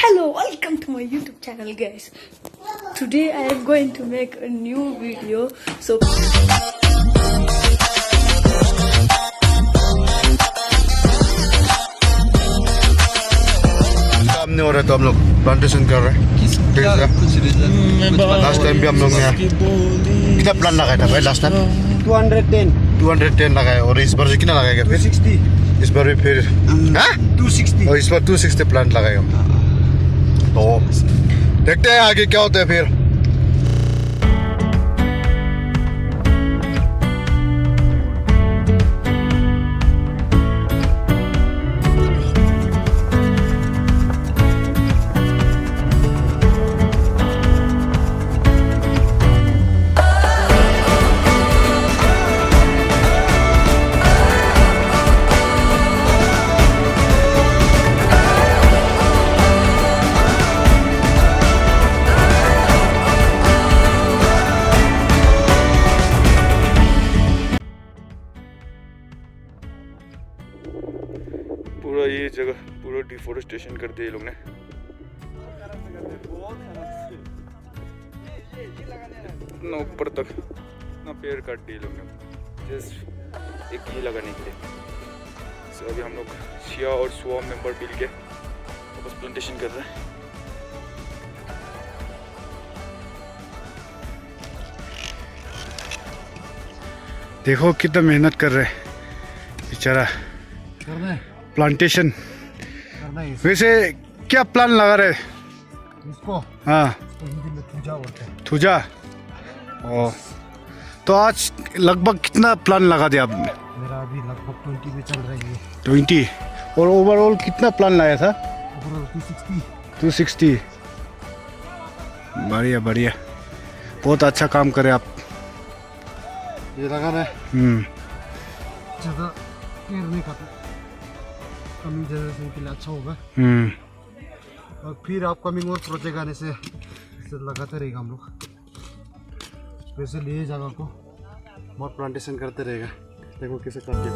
Hello, welcome to my YouTube channel, guys. Today I am going to make a new video. So काम नहीं हो रहा तो हम लोग प्लांटेशन कर रहे हैं। लास्ट टाइम भी हम लोग ने कितना प्लान लगाया था भाई? लास्ट टाइम 210 लगाया और इस बार कितना लगाएगा फिर? 260। इस बार भी फिर 260 और इस बार 260 प्लांट लगाएगा। तो देखते हैं आगे क्या होता है फिर। पूरा ये जगह पूरा डिफोरेस्टेशन कर दिया ये लोग ने। इतना ऊपर तक इतना पेड़ काट दिए लोग ने जस्ट एक ही लगाने के लिए। सो अभी हम लोग शिया और सुआ मेंबर मिल के वापस प्लांटेशन कर रहे हैं। देखो कितना मेहनत कर रहे हैं बेचारा प्लांटेशन। वैसे क्या प्लान लगा रहे इसको? हाँ, हिंदी में थूजा बोलते हैं। थूजा। ओ, तो आज लगभग कितना प्लान लगा दिया आपने? मेरा अभी लगभग 20 में चल रही है। 20। और ओवरऑल कितना प्लान लाया था? ओवरऑल 260। बढ़िया बढ़िया, बहुत अच्छा काम करे आप। ये लगा रहे ज़्यादा पेड़ नहीं खाता, कमिंग जनरेशन के लिए अच्छा होगा। और फिर आप कमिंग और प्रोजेक्ट आने से इसे लगाते रहेगा हम लोग। वैसे लिए जगह को बहुत प्लांटेशन करते रहेगा। देखो कैसे करते हैं।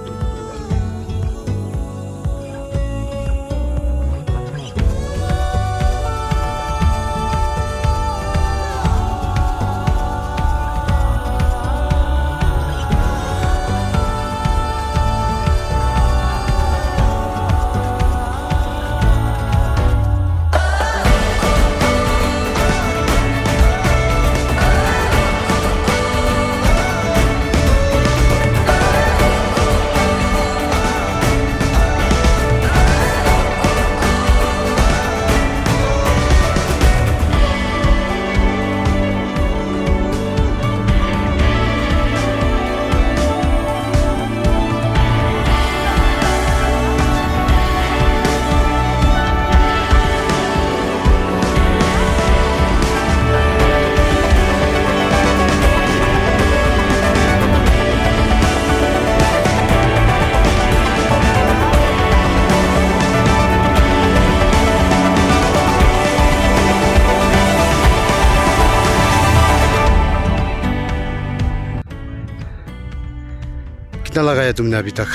कितना लगाया तुमने अभी तक?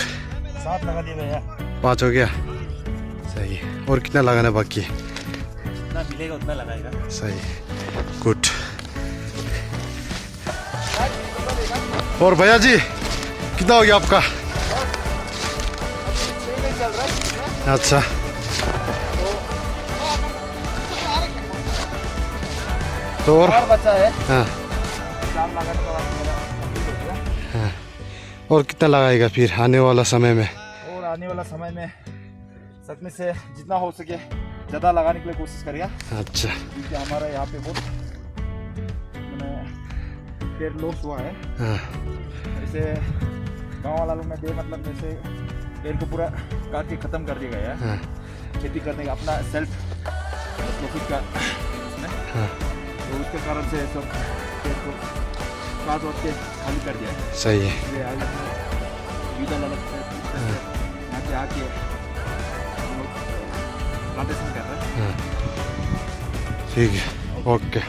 7 लगा दिया भैया। 5 हो गया, सही। और कितना लगाना बाकी है? जितना मिलेगा उतना लगाएगा। सही, गुड। और भैया जी कितना हो गया आपका? अच्छा, तो और बचा है। हाँ, और कितना लगाएगा फिर आने वाला समय में? और आने वाला समय में सकने से जितना हो सके ज़्यादा लगाने के लिए कोशिश करेगा। अच्छा, क्योंकि हमारा यहाँ पे बहुत पेड़ लॉस हुआ है। हाँ, जैसे गांव वाला लोग ने दे मतलब जैसे पेड़ को पूरा काट के ख़त्म कर दिया गया है। हाँ, खेती करने का अपना सेल्फ प्रॉफिट का उसमें। हाँ, तो उसके कारण से सब पेड़ को काट वाट के खाली कर दिया है। सही है। ये आगे वीजा लगा यहाँ पे आके हम लोग प्लांटेशन कर रहे हैं। हाँ, ठीक है, ओके।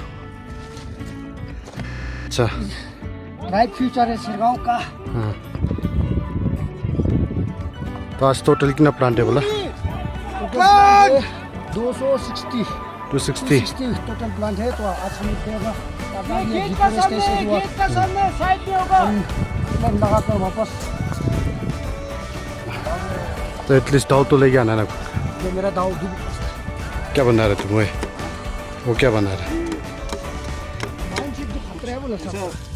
अच्छा, ब्राइट फ्यूचर है सिरगांव का। हाँ, तो आज टोटल कितना प्लांट है बोला? 260 260 टोटल प्लांट है। तो आज हम डिफोरेस्टेशन हुआ, हम प्लांट लगाकर वापस। तो एटलीस्ट दाव तो लेके आना ना। ये मेरा दाव क्या बना रहे तुम? वो क्या बना रहे?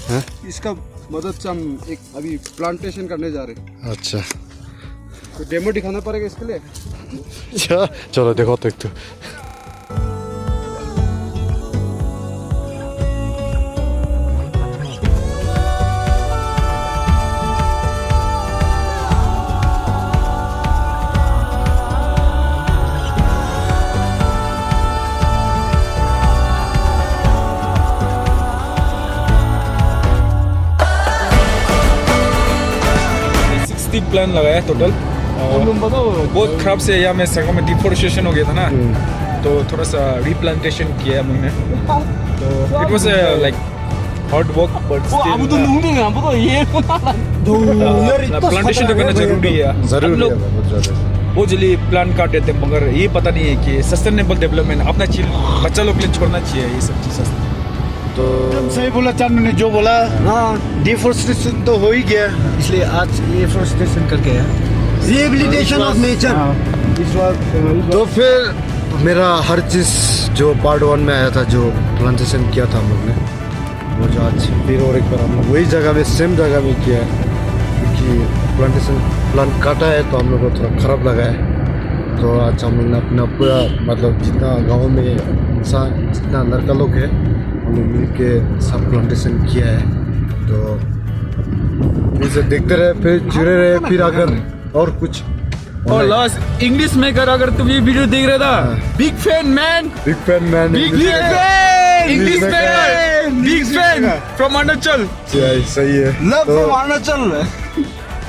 हाँ? इसका मदद से हम एक अभी प्लांटेशन करने जा रहे हैं। अच्छा, तो डेमो दिखाना पड़ेगा इसके लिए। चलो देखो तो एक तो। प्लान लगाया टोटल, बहुत खराब से यहाँ में सगों में डिफोरेस्टेशन हो गया था ना, तो थोड़ा सा रिप्लांटेशन किया हम लोग ने। तो it was like hard work but plantation तो करना जरूरी है। हम लोग बहुत जल्दी प्लान काट देते हैं, मगर ये पता नहीं है कि सस्टेनेबल डेवलपमेंट अपना चीज बच्चा लोग के लिए छोड़ना चाहिए ये सब चीज़। तो सही बोला चांदू ने जो बोला। हाँ, डिफोरेस्टेशन तो हो ही गया, इसलिए आज डिफोरेस्टेशन करके रिहेबिलिटेशन ऑफ नेचर इस वक्त। तो फिर मेरा हर चीज़ जो पार्ट 1 में आया था, जो प्लांटेशन किया था हम लोग ने, वो जो आज फिर और एक बार हम लोग वही जगह में, सेम जगह में किया है। क्योंकि प्लांटेशन प्लांट काटा है तो हम लोग को थोड़ा ख़राब लगा है। तो आज हम लोग ने अपना पूरा, मतलब जितना गाँव में इंसान, जितना लड़का लोग है, हम लोग मिल के सब प्लांटेशन किया है। तो इसे देखते रहे, फिर जुड़े रहे, फिर अगर और कुछ और लास्ट इंग्लिश में कर, अगर तुम ये वीडियो देख रहे था, big fan man, big fan man, English में बिग फैन फ्रॉम अरुणाचल। सही है, लव फ्रॉम अरुणाचल।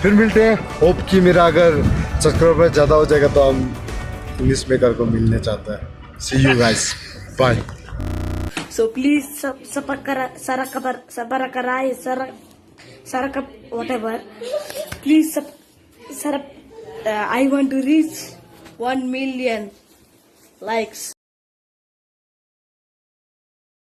फिर मिलते हैं। होप कि मेरा अगर सब्सक्राइबर ज़्यादा हो जाएगा तो हम इंग्लिश मेकर को मिलने चाहता है। See you guys, bye. So please whatever. Please I want to reach 1 million likes.